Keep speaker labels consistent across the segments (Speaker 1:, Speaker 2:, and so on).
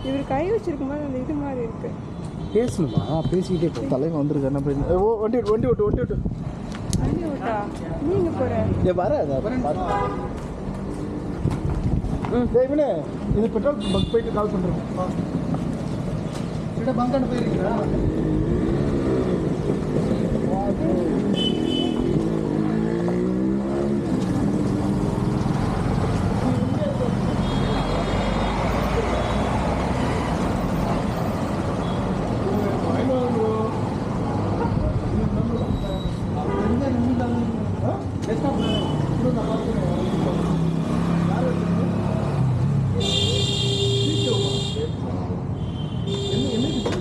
Speaker 1: இவர் கை வச்சிருக்கும்போது அந்த இது மாதிரி இருக்கு.
Speaker 2: பேசணுமா? பேசிக்கிட்டே போ. தலைவன் வந்திருக்காரு. என்ன பண்ணி ஓ வண்டி விட்டு வண்டி விட்டு வண்டி விட்டு
Speaker 1: வண்டி விட்டா நீங்க போற
Speaker 2: வர இவனே இது பெட்ரோல் பங்க் போயிட்டு கால் பண்ணுறேன். பங்கான போயிருக்கீங்களா?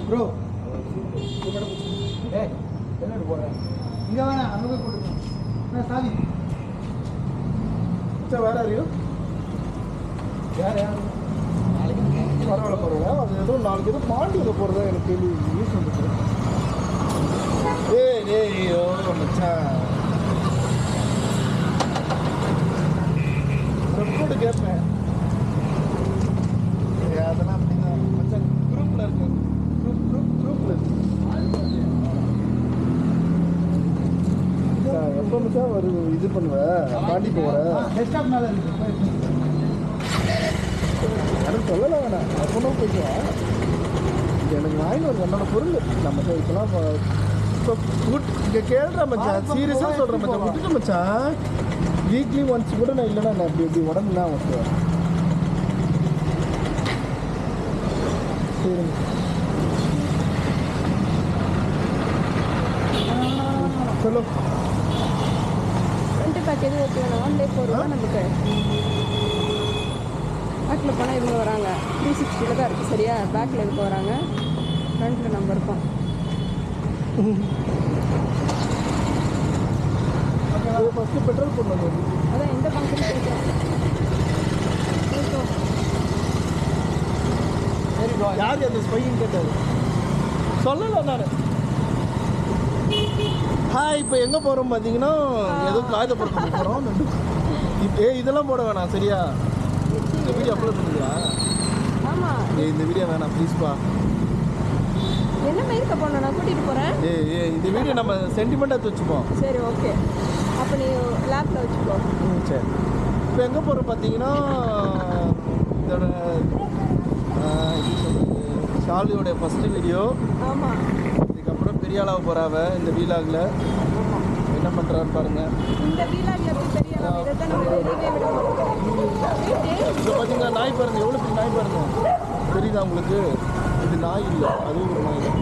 Speaker 2: ப்ரோ என்ன போகிறேன் இங்கே வேணா அங்கே போய் போட்டுக்கலாம். சாதி சார் வேறு அறியும் யார் யார் பரவாயில்ல பரவாயில்ல. அது ஏதோ நாளைக்கு ஏதோ பாண்டியில் போகிறதா எனக்கு கேள்வி யூஸ் வந்துருக்கு. ஏய்யோ மச்சான் ரெப்போர்ட்டு கேட்பேன். அதெல்லாம் அப்படிதான் மச்சான் குரூப்பில் இருக்கு. குரூப்பில் இருக்கு. எப்போ மச்சான் ஒரு இது பண்ணுவேன் பாண்டி போகிறேன். டெஸ்க்டாப் மேலே இருக்கு. எனக்கு சொல்லலை வேணாம். அப்போனா போய்க்குவேன். எனக்கு வாங்கி ஒரு என்னோட பொருள் நம்ம இப்போலாம் இப்போ இங்கே கேள்றேன் மச்சான். சீரியஸாக சொல்கிறேன் மச்சான். விட்டுட்டு மச்சான் வீக்லி ஒன்ஸ் கூட நான் இல்லைன்னா நான் இப்படி இப்படி உடம்புலாம் ஓட்டுவேன். சரி சொல்லு.
Speaker 1: ஃப்ரண்ட் பேக் எதுவும் ஓகே வேணும். ஒன் டே போகிறோம். நமக்கு பேக்கில் போனால் இவங்க வராங்க. 360 தான் இருக்குது சரியா. பேக்கில் இவங்க வராங்க, ஃப்ரண்ட்டில் நம்ம இருக்கோம்.
Speaker 2: ஃபஸ்ட்டு பெட்ரோல் போடணும்.
Speaker 1: அதான் இந்த பங்கு
Speaker 2: யார் அந்த ஸ்பைன்னு கேட்டார். சொல்லலை நான். இப்போ எங்கே போகிறோம் பார்த்தீங்கன்னா ஏதோ காயப்படுத்த போகிறோம். இதெல்லாம் போட வேணாம் சரியா. இந்த வீடியோ அப்லோட் பண்ணுறியா?
Speaker 1: ஆமாம்.
Speaker 2: இந்த வீடியோ வேணாம் ப்ளீஸ்ப்பா.
Speaker 1: என்ன மேக்கப் பண்ணணும்? நான் கூட்டிகிட்டு போகிறேன்.
Speaker 2: இந்த வீடியோ நம்ம சென்டிமெண்ட்டாக வச்சுப்போம்.
Speaker 1: சரி ஓகே. அப்போ நீ லேப்பில் வச்சுக்கோ.
Speaker 2: சரி. இப்போ எங்கே போகிறோம் பார்த்தீங்கன்னா இதோட ஷாலியோடைய ஃபஸ்ட்டு வீடியோ.
Speaker 1: ஆமாம்.
Speaker 2: இதுக்கப்புறம் பெரிய அளவு போகிறாவ இந்த வீலாகில் என்ன பண்ணுறான்னு பாருங்கள்.
Speaker 1: இந்த வீலாகில் போய் பெரிய அளவு இதை தான் நம்ம வெளியே விட மாட்டோம்.
Speaker 2: இப்போ பார்த்தீங்கன்னா நாய் பாருங்கள். எவ்வளோ பெரிய நாய் பாருங்கள். தெரியுதா உங்களுக்கு? இது நாய் இல்லை, அதுவும் ஒரு நாய் தான்.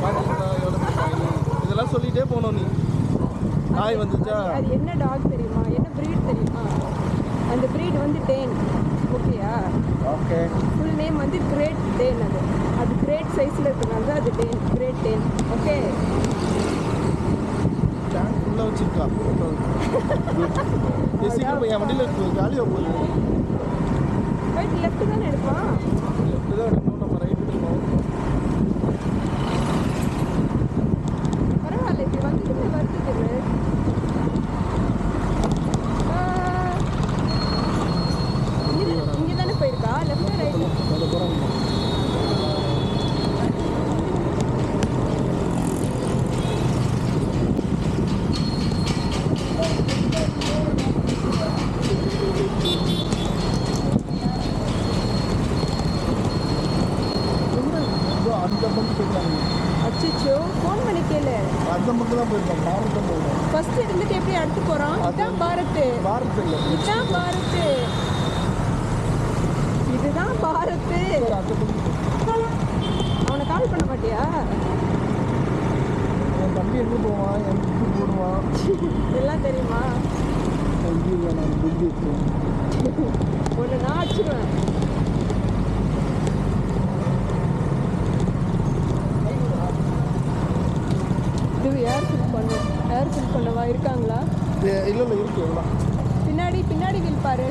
Speaker 2: பார்த்தீங்களா எவ்வளோ பெரிய நாய். இதெல்லாம் சொல்லிகிட்டே போனோம். நீ நாய் வந்துச்சா?
Speaker 1: அது என்ன டாக் தெரியுமா? என்ன ப்ரீட் தெரியுமா? அந்த ப்ரீட் வந்து டேன். ஓகேயா?
Speaker 2: ஓகே.
Speaker 1: ஃபுல் நேம் வந்து கிரேட் டேன். அது கிரேட் சைஸில் இருக்கிறனால அது Dane, Great Dane. Okay.
Speaker 2: Tank ஃபுல்லாக வச்சுருக்கா. சீக்கிரம் என் வண்டியில் காலியாக போகுது.
Speaker 1: ரைட் லெஃப்ட் தானே எடுப்பான்.
Speaker 2: லெஃப்ட் தான் எடுக்கணும். நம்ம ரைட் எடுக்கணும்.
Speaker 1: பரவாயில்ல. இப்படி வந்துட்டு வருது. இங்கே தானே போயிருக்கா? லெஃப்ட் ரைட்
Speaker 2: அதை போகிறாங்க. அந்த பங்கு போயிருக்காங்க.
Speaker 1: அச்சோ ஃபோன் பண்ணி கேளு.
Speaker 2: அந்த பங்கு தான் போயிருக்காங்க. பாரத் தான் போயிருக்காங்க.
Speaker 1: ஃபர்ஸ்ட் இருந்துட்டு எப்படி அடுத்து போகிறான்? இதுதான் பாரத்.
Speaker 2: பாரத் இல்லை,
Speaker 1: இதுதான் பாரத். இதுதான் பாரத். அவனை கால் பண்ண மாட்டியா?
Speaker 2: என் தம்பி எங்கே போவான், என் புக்கு போடுவான்
Speaker 1: எல்லாம் தெரியுமா?
Speaker 2: இல்லை நான் புக்கு வச்சுருவேன்.
Speaker 1: ஒன்று நான் வச்சுருவேன். இது ஏர் ஃபில் பண்ணவா இருக்காங்களா?
Speaker 2: இல்லை இல்லை இருக்கு. எவ்வளோ
Speaker 1: பின்னாடி வீல் பாரு.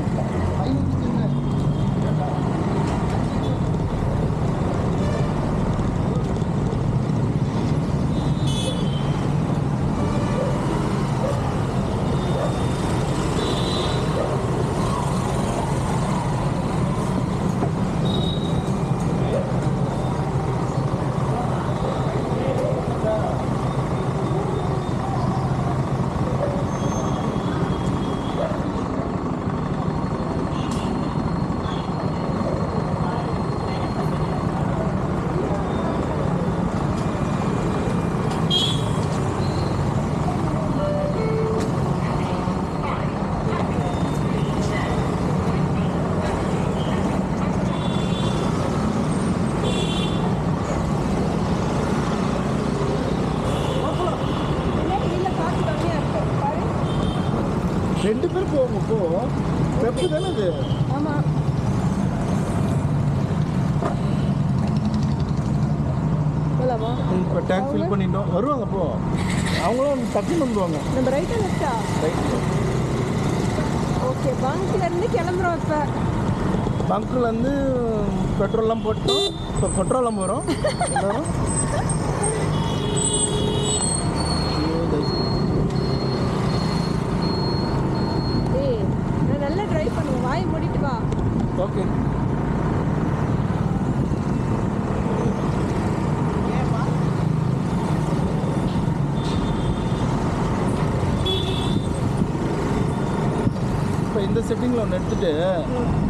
Speaker 2: 2 பேர் போவோம் இப்போ. வெப்பு தானே அது?
Speaker 1: ஆமாம். போகலாமா?
Speaker 2: இப்போ டேங்க் ஃபில் பண்ணிட்டோம். வருவாங்க போ. அவங்களும் டக்குன்னு வந்துடுவாங்க.
Speaker 1: நம்ம ரைட்டா லெஃப்டா?
Speaker 2: ரைட்.
Speaker 1: ஓகே, பங்க்லேருந்து கிளம்புறோம் இப்போ.
Speaker 2: பங்க்லேருந்து பெட்ரோல்லாம் போட்டோம். இப்போ பெட்ரோலாம் போகிறோம்.
Speaker 1: ஏய், நான் நல்லா ட்ரைவ் பண்ணுவேன். வாயை மூடிட்டு வா.
Speaker 2: ஓகே. இப்போ இந்த செட்டிங்கில் ஒன்று எடுத்துகிட்டு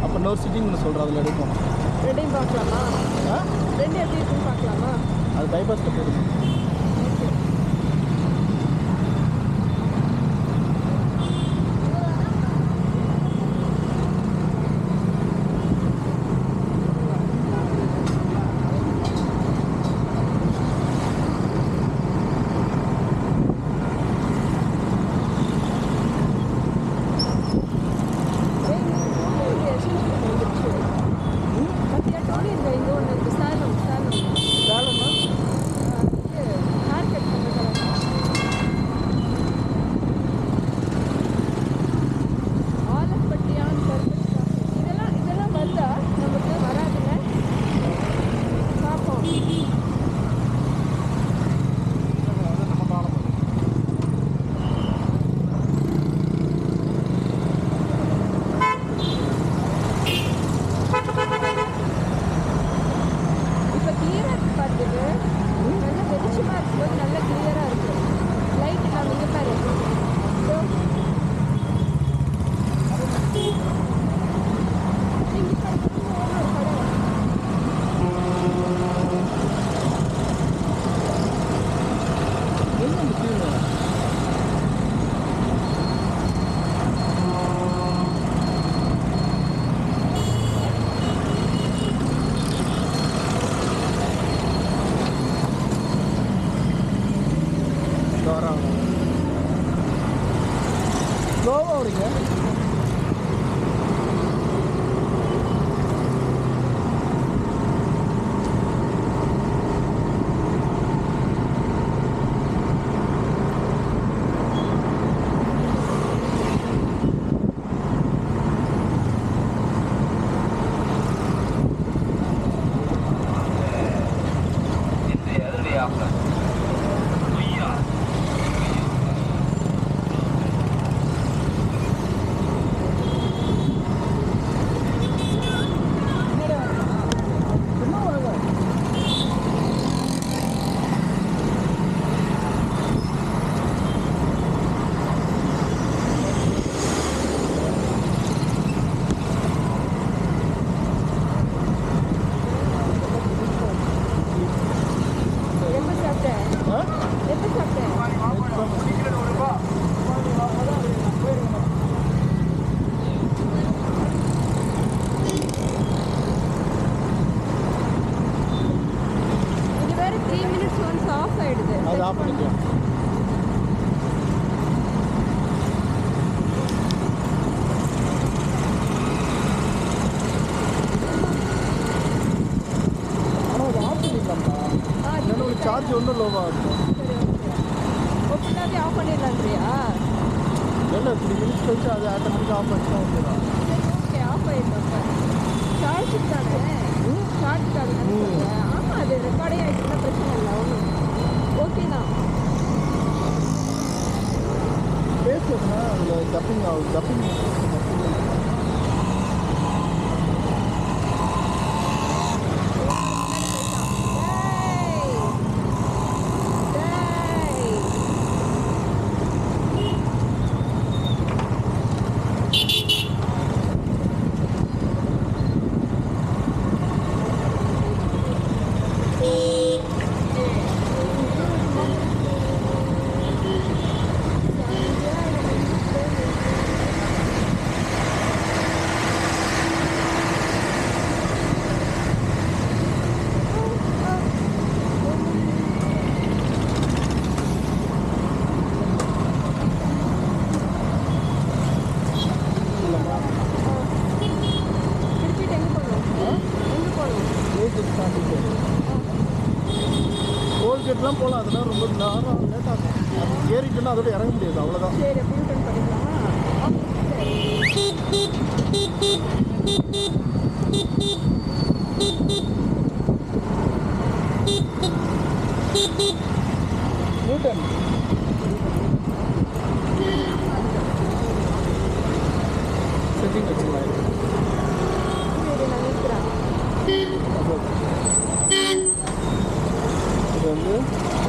Speaker 2: அப்போ இன்னொரு செட்டிங் ஒன்று சொல்கிறேன், அதில் எடுப்போம்.
Speaker 1: ரெண்டையும் பார்க்கலாமா? ரெண்டு எப்படி இருக்குன்னு பார்க்கலாமா?
Speaker 2: அது பைபாஸ் கட்டிடுங்க. ஸ்லோவாக ஓடுங்க. அது ஆஃப் பண்ணிக்கலாம். ஆனால் அது ஆஃப் பண்ணிக்கலாம்ப்பா. இல்லைன்னா ஒரு சார்ஜ் ஒன்றும் லோவாக இருக்கும்.
Speaker 1: ஃபுல்லாகவே ஆஃப் பண்ணிடலான்றியா?
Speaker 2: இல்லை 3 மினிட்ஸ் கழிச்சு அது ஆட்டோமேட்டிக்காக ஆஃப் பண்ணிட்டு தான் வந்துடும்.
Speaker 1: ஓகே, ஆஃப் ஆகிடும். சார்ஜுக்கு தானே? சார்ஜுக்காக தானே? ஆமாம், அது ரெக்கார்டே ஆகிட்டுனா பிரச்சனை இல்லை. ஒன்றும் ஓகே தான்.
Speaker 2: பேசுனா அதில் ஜப்பிங் ஆகும். ஜப்பிங் ஏறிட்டோன்னா அதோட இறங்க முடியாது, அவ்வளோதான்.
Speaker 1: சரி அப்போ யூட்டன் பண்ணிக்கலாமா?
Speaker 2: நியூட்டன் செட்டிங் வச்சுக்கலாம்.
Speaker 1: சரி நான் நிற்கிறேன்.
Speaker 2: இது வந்து